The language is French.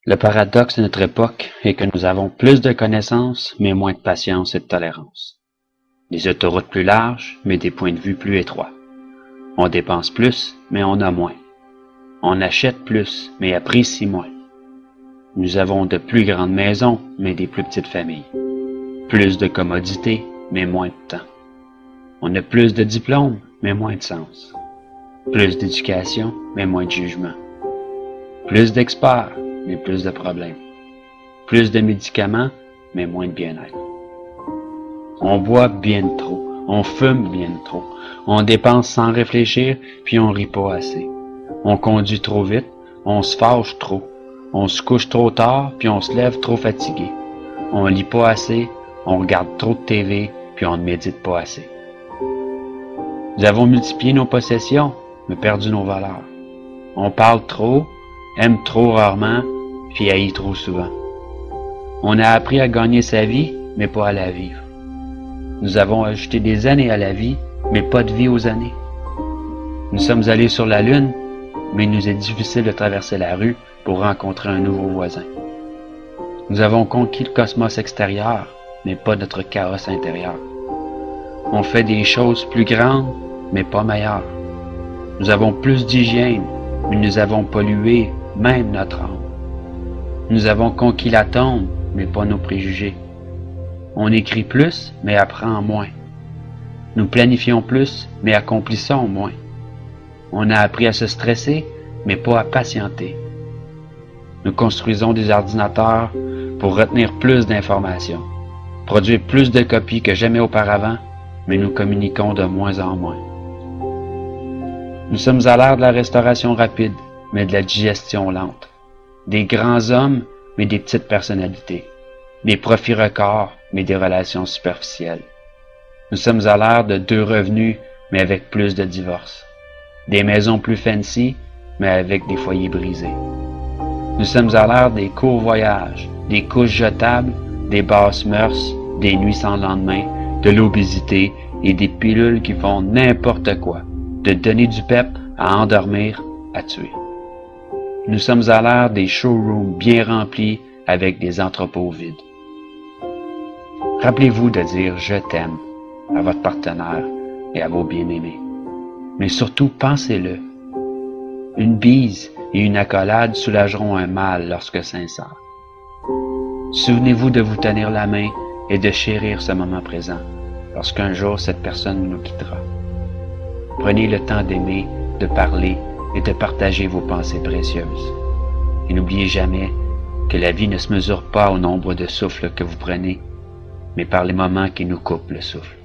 Le paradoxe de notre époque est que nous avons plus de connaissances, mais moins de patience et de tolérance. Des autoroutes plus larges, mais des points de vue plus étroits. On dépense plus, mais on a moins. On achète plus, mais apprécie moins. Nous avons de plus grandes maisons, mais des plus petites familles. Plus de commodités, mais moins de temps. On a plus de diplômes, mais moins de sens. Plus d'éducation, mais moins de jugement. Plus d'experts, mais plus de problèmes. Plus de médicaments, mais moins de bien-être. On boit bien trop, on fume bien trop, on dépense sans réfléchir, puis on rit pas assez. On conduit trop vite, on se fâche trop, on se couche trop tard, puis on se lève trop fatigué. On lit pas assez, on regarde trop de TV, puis on ne médite pas assez. Nous avons multiplié nos possessions, mais perdu nos valeurs. On parle trop, aime trop rarement, puis haït trop souvent. On a appris à gagner sa vie, mais pas à la vivre. Nous avons ajouté des années à la vie, mais pas de vie aux années. Nous sommes allés sur la Lune, mais il nous est difficile de traverser la rue pour rencontrer un nouveau voisin. Nous avons conquis le cosmos extérieur, mais pas notre chaos intérieur. On fait des choses plus grandes, mais pas meilleures. Nous avons plus d'hygiène, mais nous avons pollué même notre âme. Nous avons conquis l'atome, mais pas nos préjugés. On écrit plus, mais apprend moins. Nous planifions plus, mais accomplissons moins. On a appris à se stresser, mais pas à patienter. Nous construisons des ordinateurs pour retenir plus d'informations, produire plus de copies que jamais auparavant, mais nous communiquons de moins en moins. Nous sommes à l'ère de la restauration rapide, mais de la digestion lente. Des grands hommes, mais des petites personnalités. Des profits records, mais des relations superficielles. Nous sommes à l'ère de 2 revenus, mais avec plus de divorces. Des maisons plus fancy, mais avec des foyers brisés. Nous sommes à l'ère des courts voyages, des couches jetables, des basses mœurs, des nuits sans lendemain, de l'obésité et des pilules qui font n'importe quoi, de donner du pep à endormir, à tuer. Nous sommes à l'ère des showrooms bien remplis avec des entrepôts vides. Rappelez-vous de dire « je t'aime » à votre partenaire et à vos bien-aimés. Mais surtout, pensez-le. Une bise et une accolade soulageront un mal lorsque sincère. Souvenez-vous de vous tenir la main et de chérir ce moment présent lorsqu'un jour cette personne nous quittera. Prenez le temps d'aimer, de parler et de partager vos pensées précieuses. Et n'oubliez jamais que la vie ne se mesure pas au nombre de souffles que vous prenez, mais par les moments qui nous coupent le souffle.